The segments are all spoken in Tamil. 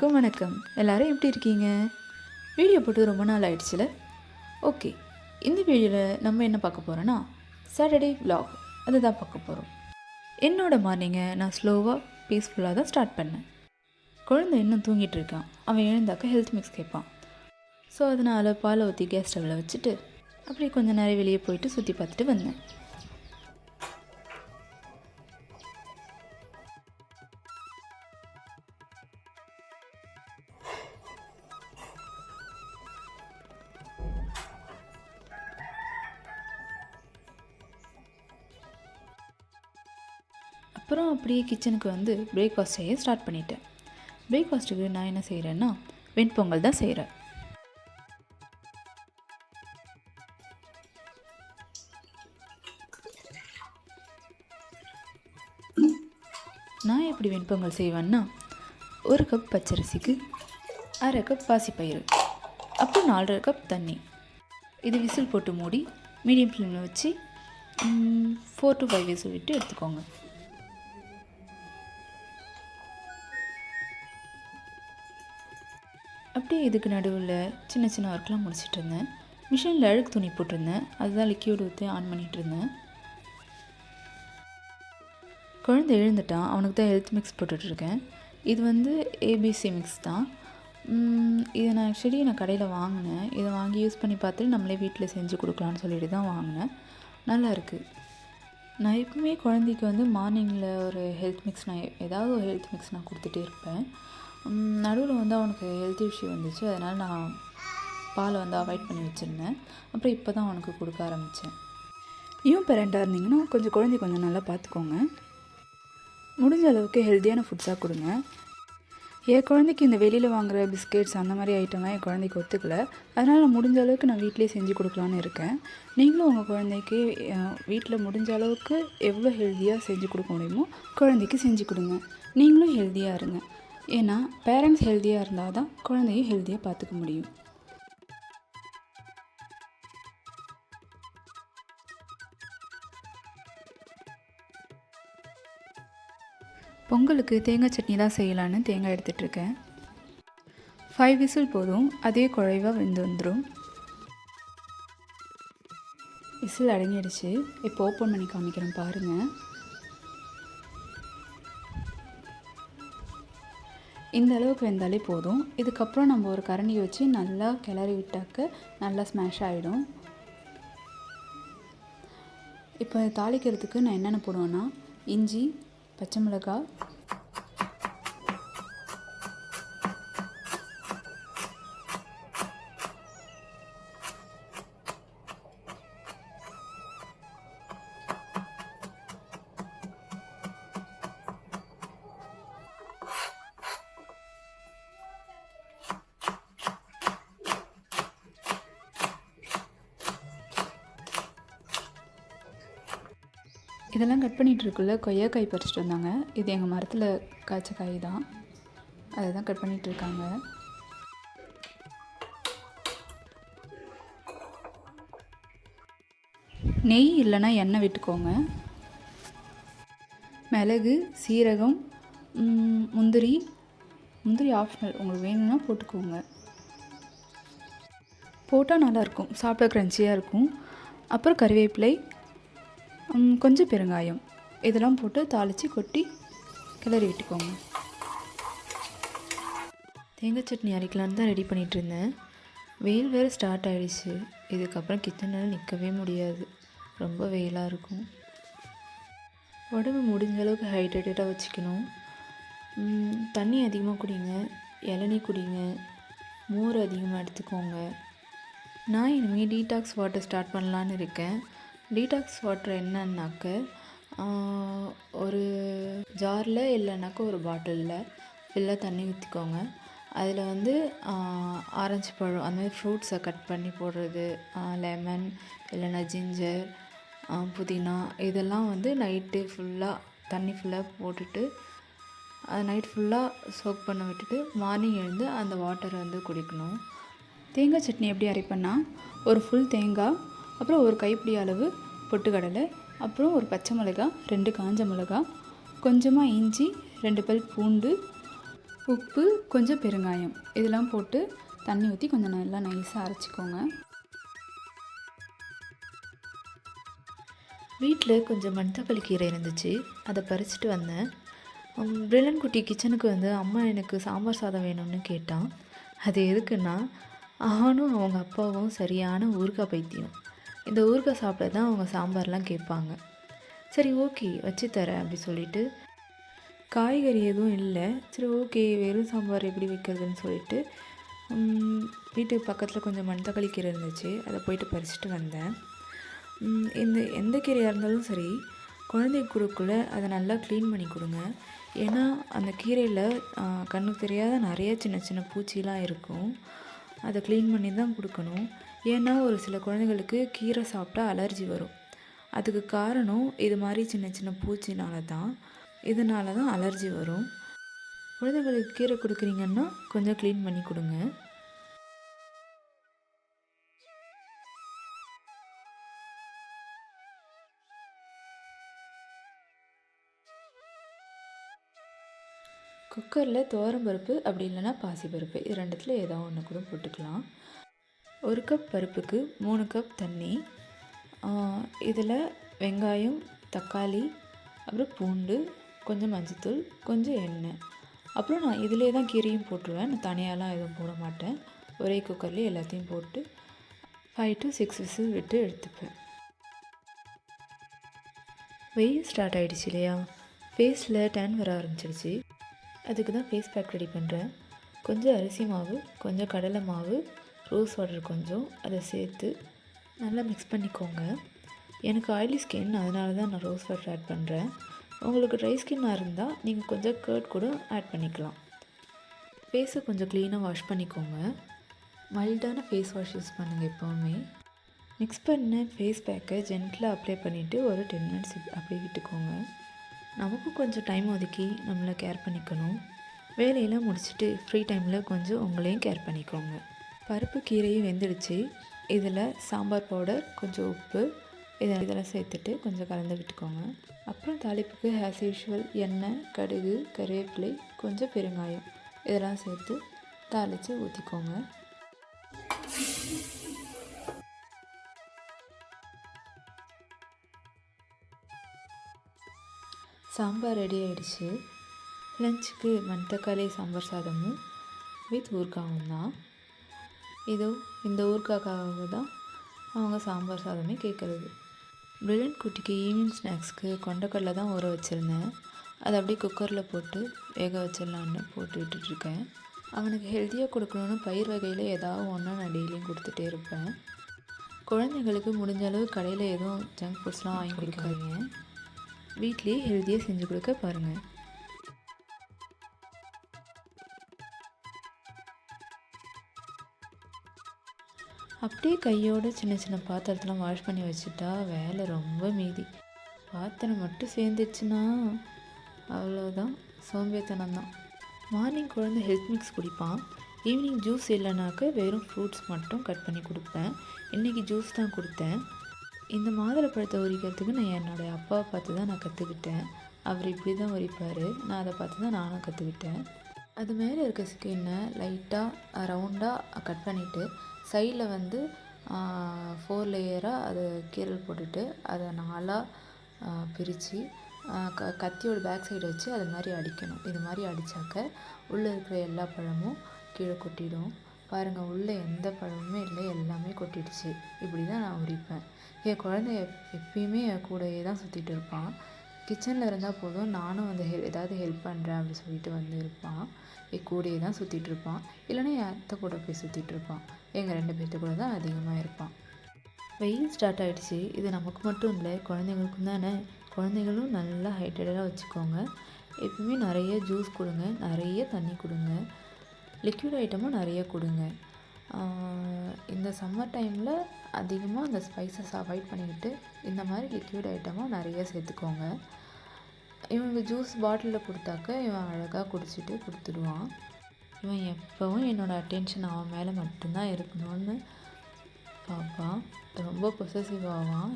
எல்லாருக்கும் வணக்கம். எல்லோரும் எப்படி இருக்கீங்க? வீடியோ போட்டு ரொம்ப நாள் ஆயிடுச்சுல. ஓகே, இந்த வீடியோவில் நம்ம என்ன பார்க்க போகிறோன்னா சாட்டர்டே vlog அதுதான் பார்க்க போகிறோம். என்னோடய மார்னிங்கை நான் ஸ்லோவாக பீஸ்ஃபுல்லாக தான் ஸ்டார்ட் பண்ணேன். குழந்தை இன்னும் தூங்கிட்டு இருக்கான். அவன் எழுந்தாக்க ஹெல்த் மிக்ஸ் கேட்பான். ஸோ அதனால் பாலை ஊற்றி கேஸ் ஸ்டவ்வில் வச்சுட்டு அப்படியே கொஞ்சம் நேரம் வெளியே போயிட்டு சுற்றி பார்த்துட்டு வந்தேன். அப்புறம் அப்படியே கிச்சனுக்கு வந்து பிரேக்ஃபாஸ்ட் செய்ய ஸ்டார்ட் பண்ணிட்டேன். பிரேக்ஃபாஸ்ட்டுக்கு நான் என்ன செய்கிறேன்னா வெண்பொங்கல் தான் செய்கிறேன். நான் எப்படி வெண்பொங்கல் செய்வேன்னா 1 கப் பச்சரிசிக்கு 1/2 கப் பாசிப்பயிறு, அப்புறம் 4.5 கப் தண்ணி. இது விசில் போட்டு மூடி மீடியம் ஃப்ளேமில் வச்சு 4 to 5 விசில் விட்டு எடுத்துக்கோங்க. அப்படியே இதுக்கு நடுவில் சின்ன சின்ன ஒர்க்லாம் முடிச்சிட்டு இருந்தேன். மிஷினில் அழுக்கு துணி போட்டிருந்தேன், அதுதான் லிக்யூட் ஊற்றி ஆன் பண்ணிகிட்டு இருந்தேன். குழந்தை எழுந்துட்டான், அவனுக்கு தான் ஹெல்த் மிக்ஸ் போட்டுட்ருக்கேன். இது வந்து ஏபிசி மிக்ஸ் தான். இதை நான் ஆக்சுவலி கடையில் வாங்கினேன். இதை வாங்கி யூஸ் பண்ணி பார்த்துட்டு நம்மளே வீட்டில் செஞ்சு கொடுக்கலான்னு சொல்லிட்டு தான் வாங்கினேன். நல்லாயிருக்கு. நான் எப்பவுமே குழந்தைக்கு வந்து மார்னிங்கில் ஒரு ஹெல்த் மிக்ஸ் ஏதாவது ஒரு ஹெல்த் மிக்ஸ் நான் கொடுத்துட்டே இருப்பேன். நடுவில் வந்து அவனுக்கு ஹெல்த் இஷ்யூ வந்துச்சு, அதனால் நான் பாலை வந்து அவாய்ட் பண்ணி வச்சுருந்தேன். அப்புறம் இப்போ தான் அவனுக்கு கொடுக்க ஆரம்பித்தேன். நியூ பேரண்ட்டாக இருந்தீங்கன்னா கொஞ்சம் நல்லா பார்த்துக்கோங்க. முடிஞ்ச அளவுக்கு ஹெல்த்தியான ஃபுட்ஸாக கொடுங்க. என் குழந்தைக்கு இந்த வெளியில் வாங்குகிற பிஸ்கெட்ஸ் அந்த மாதிரி ஐட்டம்லாம் என் குழந்தைக்கு ஒத்துக்கலை. அதனால் நான் முடிஞ்ச அளவுக்கு நான் வீட்டிலே செஞ்சு கொடுக்கலான்னு இருக்கேன். நீங்களும் உங்கள் குழந்தைக்கு வீட்டில் முடிஞ்ச அளவுக்கு எவ்வளோ ஹெல்த்தியாக செஞ்சு கொடுக்க முடியுமோ குழந்தைக்கு செஞ்சு கொடுங்க. நீங்களும் ஹெல்த்தியாக இருங்க. ஏன்னா பேரண்ட்ஸ் ஹெல்த்தியாக இருந்தால் தான் குழந்தையும் ஹெல்த்தியாக பார்த்துக்க முடியும். பொங்கலுக்கு தேங்காய் சட்னி தான் செய்யலான்னு தேங்காய் எடுத்துகிட்ருக்கேன். 5 விசில் போதும், அதே குழைவாக வெந்து வந்துடும். விசில் அடங்கிடுச்சு. இப்போ ஓப்பன் பண்ணி காமிக்கிறேன் பாருங்கள். இந்த அளவுக்கு வெந்தாலே போதும். இதுக்கப்புறம் நம்ம ஒரு கரண்டியை வச்சு நல்லா கிளறி விட்டாக்க நல்லா ஸ்மாஷ் ஆகிடும். இப்போ தாளிக்கிறதுக்கு நான் என்னென்ன போடுவேன்னா இஞ்சி, பச்சை மிளகாய், இதெல்லாம் கட் பண்ணிகிட்ருக்குள்ள கொய்யாக்காய் பறிச்சிட்டு வந்தாங்க. இது எங்கள் மரத்தில் காய்ச்ச காய் தான், அதை தான் கட் பண்ணிகிட்ருக்காங்க. நெய் இல்லைன்னா எண்ணெய் விட்டுக்கோங்க. மிளகு, சீரகம், முந்திரி ஆப்ஷனல், உங்களுக்கு வேணும்னா போட்டுக்கோங்க. போட்டால் நல்லாயிருக்கும், சாப்பிட க்ரன்ச்சியாக இருக்கும். அப்புறம் கறிவேப்பிலை, கொஞ்சம் பெருங்காயம், இதெல்லாம் போட்டு தாளித்து கொட்டி கிளறி விட்டுக்கோங்க. தேங்காய் சட்னி அரைக்கலான்னு தான் ரெடி பண்ணிகிட்டு இருந்தேன். வெயில் வேறு ஸ்டார்ட் ஆகிடுச்சு. இதுக்கப்புறம் கிச்சனில் நிற்கவே முடியாது, ரொம்ப வெயிலாக இருக்கும். உடம்பு முடிஞ்ச அளவுக்கு ஹைட்ரேட்டடாக வச்சுக்கணும். தண்ணி அதிகமாக குடிங்க, இளநீ குடிங்க, மோர் அதிகமாக எடுத்துக்கோங்க. நான் இனிமேல் டீடாக்ஸ் வாட்டர் ஸ்டார்ட் பண்ணலான்னு இருக்கேன். டீடாக்ஸ் வாட்டர் என்னன்னாக்க ஒரு ஜாரில் இல்லைனாக்கா ஒரு பாட்டிலில் ஃபுல்லாக தண்ணி ஊற்றிக்கோங்க. அதில் வந்து ஆரஞ்சு பழம் அந்த மாதிரி ஃப்ரூட்ஸை கட் பண்ணி போடுறது, லெமன் இல்லைன்னா ஜிஞ்சர், புதினா, இதெல்லாம் வந்து நைட்டு ஃபுல்லாக தண்ணி ஃபுல்லாக போட்டுட்டு நைட் ஃபுல்லாக சோக் பண்ண விட்டுட்டு மார்னிங் எழுந்து அந்த வாட்டரை வந்து குடிக்கணும். தேங்காய் சட்னி எப்படி அரைப்பேன்னா ஒரு ஃபுல் தேங்காய், அப்புறம் ஒரு கைப்பிடி அளவு பொட்டுக்கடலை, அப்புறம் ஒரு பச்சை மிளகாய், 2 காஞ்ச மிளகாய், கொஞ்சமாக இஞ்சி, 2 பல் பூண்டு, உப்பு, கொஞ்சம் பெருங்காயம் இதெல்லாம் போட்டு தண்ணி ஊற்றி கொஞ்சம் நல்லா நைஸாக அரைச்சிக்கோங்க. வீட்டில் கொஞ்சம் மணத்தக்காளி கீரை இருந்துச்சு, அதை பறிச்சுட்டு வந்தேன். பிரில்லன் குட்டி கிச்சனுக்கு வந்து அம்மா எனக்கு சாம்பார் சாதம் வேணும்னு கேட்டான். அது எதுக்குன்னா, அவனும் அவங்க அப்பாவும் சரியான ஊறுகாய் பைத்தியம். இந்த ஊறுகாய் சாப்பிட தான் அவங்க சாம்பார்லாம் கேட்பாங்க. சரி ஓகே வச்சு தரேன் அப்படி சொல்லிட்டு, காய்கறி எதுவும் இல்லை, சரி ஓகே வெறும் சாம்பார் எப்படி வைக்கிறதுன்னு சொல்லிட்டு வீட்டுக்கு பக்கத்தில் கொஞ்சம் மணத்தக்காளி கீரை இருந்துச்சு, அதை போயிட்டு பறிச்சுட்டு வந்தேன். எந்த கீரையாக இருந்தாலும் சரி, குழந்தைக்கு கொடுக்கக்குள்ள அதை நல்லா க்ளீன் பண்ணி கொடுங்க. ஏன்னா அந்த கீரையில் கண்ணுக்கு தெரியாத நிறைய சின்ன சின்ன பூச்சிலாம் இருக்கும். அதை க்ளீன் பண்ணி தான் கொடுக்கணும். ஏன்னா ஒரு சில குழந்தைங்களுக்கு கீரை சாப்பிட்டா அலர்ஜி வரும். அதுக்கு காரணம் இது மாதிரி சின்ன சின்ன பூச்சினால தான் அலர்ஜி வரும். குழந்தைங்களுக்கு கீரை கொடுக்குறீங்கன்னா கொஞ்சம் க்ளீன் பண்ணி கொடுங்க. குக்கரில் துவரம்பருப்பு அப்படி இல்லைன்னா பாசிப்பருப்பு இது ரெண்டுத்தில் ஏதோ ஒன்று கூட போட்டுக்கலாம். 1 கப் பருப்புக்கு 3 கப் தண்ணி. இதில் வெங்காயம், தக்காளி, அப்புறம் பூண்டு, கொஞ்சம் மஞ்சத்தூள், கொஞ்சம் எண்ணெய், அப்புறம் நான் இதிலே தான் கீரையும் போட்டுருவேன். நான் தனியாலாம் எதுவும் போட மாட்டேன். ஒரே குக்கர்லேயே எல்லாத்தையும் போட்டு 5 to 6 விசில் விட்டு எடுத்துப்பேன். வெயில் ஸ்டார்ட் ஆகிடுச்சு இல்லையா, ஃபேஸில் டேன் வர ஆரம்பிச்சிடுச்சு. அதுக்கு தான் ஃபேஸ் பேக் ரெடி பண்ணுறேன். கொஞ்சம் அரிசி மாவு, கொஞ்சம் கடலை மாவு, ரோஸ் வாட்டர் கொஞ்சம், அதை சேர்த்து நல்லா மிக்ஸ் பண்ணிக்கோங்க. எனக்கு ஆயிலி ஸ்கின், அதனால தான் நான் ரோஸ் வாட்டர் ஆட் பண்ணுறேன். உங்களுக்கு ட்ரை ஸ்கின்னாக இருந்தால் நீங்கள் கொஞ்சம் கர்ட் கூட ஆட் பண்ணிக்கலாம். ஃபேஸை கொஞ்சம் க்ளீனாக வாஷ் பண்ணிக்கோங்க. மைல்டான ஃபேஸ் வாஷ் யூஸ் பண்ணுங்கள் எப்போவுமே. மிக்ஸ் பண்ண ஃபேஸ் பேக்கை ஜென்டிலாக அப்ளை பண்ணிவிட்டு ஒரு 10 minutes அப்படியே விட்டுக்கோங்க. நமக்கும் கொஞ்சம் டைம் ஒதுக்கி நம்மளை கேர் பண்ணிக்கணும். வேலையெல்லாம் முடிச்சுட்டு ஃப்ரீ டைமில் கொஞ்சம் உங்களையும் கேர் பண்ணிக்கோங்க. பருப்பு கீரையும் வெந்துடுச்சு. இதில் சாம்பார் பவுடர், கொஞ்சம் உப்பு இதெல்லாம் சேர்த்துட்டு கொஞ்சம் கலந்து விட்டுக்கோங்க. அப்புறம் தாளிப்புக்கு ஆஸ் யூஷுவல் எண்ணெய், கடுகு, கருவேப்பிலை, கொஞ்சம் பெருங்காயம் இதெல்லாம் சேர்த்து தாளித்து ஊற்றிக்கோங்க. சாம்பார் ரெடி ஆகிடுச்சு. லஞ்சுக்கு மணத்தக்காளி சாம்பார் சாதமும் வித் ஊறுகாயும் தான். இந்த ஊறுகாய்க்காக தான் அவங்க சாம்பார் சாதமே கேட்குறது. பிரில்லன் குட்டிக்கு ஈவினிங் ஸ்நாக்ஸ்க்கு கொண்டக்கடலை தான் ஊற வச்சுருந்தேன். அதை அப்படியே குக்கரில் போட்டு வேக வச்சிடலான்னு போட்டு விட்டுட்ருக்கேன். அவனுக்கு ஹெல்த்தியாக கொடுக்கணுன்னு பயிர் வகையில் ஏதாவது ஒன்று நான் டெய்லியும் கொடுத்துட்டே இருப்பேன். குழந்தைங்களுக்கு முடிஞ்ச அளவு கடையில் எதுவும் ஜங்க் ஃபுட்ஸ்லாம் வாங்கி கொடுக்காதீங்க. வீட்லேயே ஹெல்த்தியாக செஞ்சு கொடுக்க பாருங்கள். அப்படியே கையோடு சின்ன சின்ன பாத்திரத்தெலாம் வாஷ் பண்ணி வச்சுட்டா வேலை ரொம்ப மீதி. பாத்திரம் மட்டும் சேர்ந்துச்சுன்னா அவ்வளோதான், சோம்பேத்தனம் தான். மார்னிங் குழந்தை ஹெல்த் மிக்ஸ் குடிப்பான். ஈவினிங் ஜூஸ் இல்லைனாக்க வெறும் ஃப்ரூட்ஸ் மட்டும் கட் பண்ணி கொடுப்பேன். இன்றைக்கி ஜூஸ் தான் கொடுத்தேன். இந்த மாதுளப்பழத்தை உரிக்கிறதுக்கு நான் என்னோடய அப்பாவை பார்த்து தான் நான் கற்றுக்கிட்டேன். அவர் இப்படி தான் உரிப்பார். நான் அதை பார்த்து தான் நானும் கற்றுக்கிட்டேன். அது மேலே இருக்க ஸ்கின்னை லைட்டாக ரவுண்டாக கட் பண்ணிவிட்டு சைடில் வந்து 4 லேயராக அதை கீரல் போட்டுட்டு அதை 4ஆக பிரித்து கத்தியோட பேக் சைடு வச்சு அது மாதிரி அடிக்கணும். இது மாதிரி அடித்தாக்க உள்ளே இருக்கிற எல்லா பழமும் கீழே கொட்டிடும். பாருங்கள், உள்ளே எந்த பழமுமே இல்லை, எல்லாமே கொட்டிடுச்சு. இப்படி தான் நான் உரிப்பேன். என் குழந்தை எப்பயுமே என் கூடயே தான் சுற்றிட்டு இருப்பான். கிச்சனில் இருந்தால் போதும், நானும் வந்து ஏதாவது ஹெல்ப் பண்ணுறேன் அப்படி சொல்லிட்டு வந்து இருப்பான். என் கூடயே தான் சுற்றிட்டு இருப்பான். இல்லைன்னா என் அத்தை கூட போய் சுற்றிட்டு இருப்பான். எங்கள் 2 பேர்த்து கூட தான் அதிகமாக இருப்பான். வெயில் ஸ்டார்ட் ஆகிடுச்சு. இது நமக்கு மட்டும் இல்லை, குழந்தைங்களுக்கும் தானே. குழந்தைங்களும் நல்லா ஹைட்ரேட்டடாக வச்சுக்கோங்க. எப்பவுமே நிறைய ஜூஸ் கொடுங்க, நிறைய தண்ணி கொடுங்க, லிக்விட் ஐட்டமும் நிறைய கொடுங்க. இந்த சம்மர் டைமில் அதிகமாக அந்த ஸ்பைசஸ் அவாய்ட் பண்ணிக்கிட்டு இந்த மாதிரி லிக்விட் ஐட்டமும் நிறைய சேர்த்துக்கோங்க. இவனுக்கு ஜூஸ் பாட்டிலில் கொடுத்தாக்க இவன் அழகாக குடிச்சிட்டு கொடுத்துடுவான். இவன் எப்போவும் என்னோடய அட்டென்ஷன் அவன் மேலே மட்டும்தான் இருக்கணும்னு பார்ப்பான். ரொம்ப பொசசிவ் ஆவான்.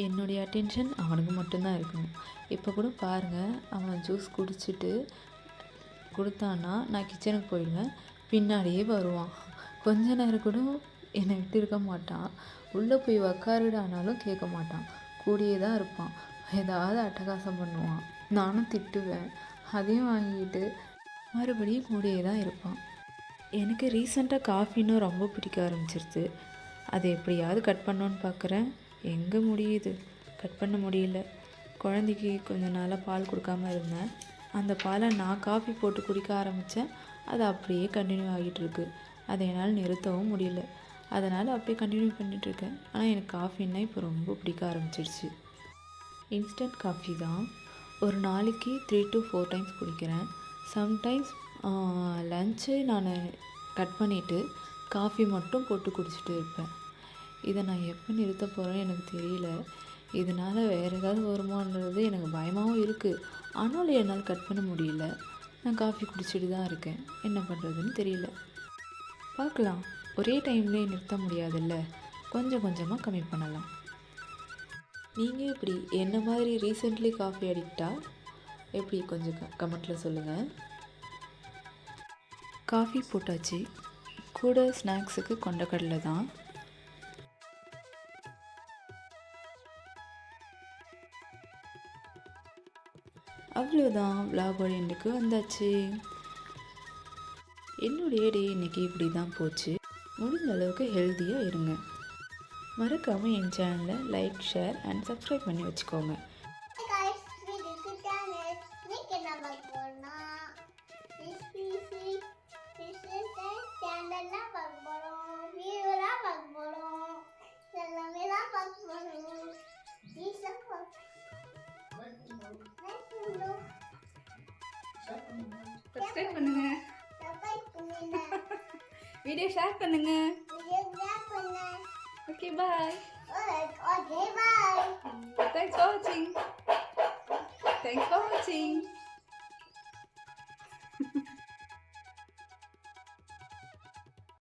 என்னுடைய அட்டென்ஷன் அவனுக்கு மட்டும்தான் இருக்கணும். இப்போ கூட பாருங்கள், அவன் ஜூஸ் குடிச்சிட்டு கொடுத்தான்னா நான் கிச்சனுக்கு போயிடுவேன், பின்னாடியே வருவான். கொஞ்ச நேரம் கூட என்னை விட்டு இருக்க மாட்டான். உள்ளே போய் உக்காருடானாலும் கேட்க மாட்டான், கூடயே தான் இருப்பான். ஏதாவது அட்டகாசம் பண்ணுவான், நானும் திட்டுவேன், அதையும் வாங்கிட்டு மறுபடியும் கூடயே தான் இருப்பான். எனக்கு ரீசெண்டாக காஃபின்னு ரொம்ப பிடிக்க ஆரம்பிச்சிருச்சு. அதை எப்படியாவது கட் பண்ணோன்னு பார்க்குறேன், எங்கே முடியுது, கட் பண்ண முடியல. குழந்தைக்கு கொஞ்ச நாளாக பால் கொடுக்காம இருந்தேன். அந்த பாலை நான் காஃபி போட்டு குடிக்க ஆரம்பித்தேன், அது அப்படியே கண்டினியூ ஆகிட்டு இருக்கு. அதை என்னால் நிறுத்தவும் முடியல. அதனால் அப்படியே கண்டினியூ பண்ணிகிட்ருக்கேன். ஆனால் எனக்கு காஃபின்னா இப்போ ரொம்ப பிடிக்க ஆரம்பிச்சிடுச்சு. இன்ஸ்டன்ட் காஃபி தான் ஒரு நாளைக்கு 3 to 4 டைம்ஸ் குடிக்கிறேன். சம்டைம்ஸ் லஞ்சு நான் கட் பண்ணிவிட்டு காஃபி மட்டும் போட்டு குடிச்சிட்டு இருப்பேன். இதை நான் எப்போ நிறுத்த போகிறேன்னு எனக்கு தெரியல. இதனால் வேறு ஏதாவது வருமானது எனக்கு பயமாகவும் இருக்குது. ஆனாலும் என்னால் கட் பண்ண முடியல. நான் காஃபி குடிச்சிட்டு தான் இருக்கேன். என்ன பண்ணுறதுன்னு தெரியல. பார்க்கலாம், ஒரே டைம்லேயே நிறுத்த முடியாதுல்ல, கொஞ்சம் கொஞ்சமாக கம்மி பண்ணலாம். நீங்கள் எப்படி என்ன மாதிரி ரீசெண்ட்லி காஃபி அடிக்டா எப்படி கொஞ்சம் கமெண்ட்டில் சொல்லுங்கள். காஃபி போட்டாச்சு, கூட ஸ்நாக்ஸுக்கு கொண்டக்கடலை தான். அவ்வளோதான், விலாகோட எண்டுக்கு வந்தாச்சு. என்னுடைய டே இன்றைக்கி இப்படி தான் போச்சு. முடிஞ்ச அளவுக்கு ஹெல்த்தியாக இருங்க. மறக்காமல் என் சேனலை லைக், ஷேர் அண்ட் சப்ஸ்கிரைப் பண்ணி வச்சுக்கோங்க. சப்ஸ்கிரைப் பண்ணுங்க, வீடியோ ஷேர் பண்ணுங்க. Okay, bye. Okay, bye. Thanks for watching.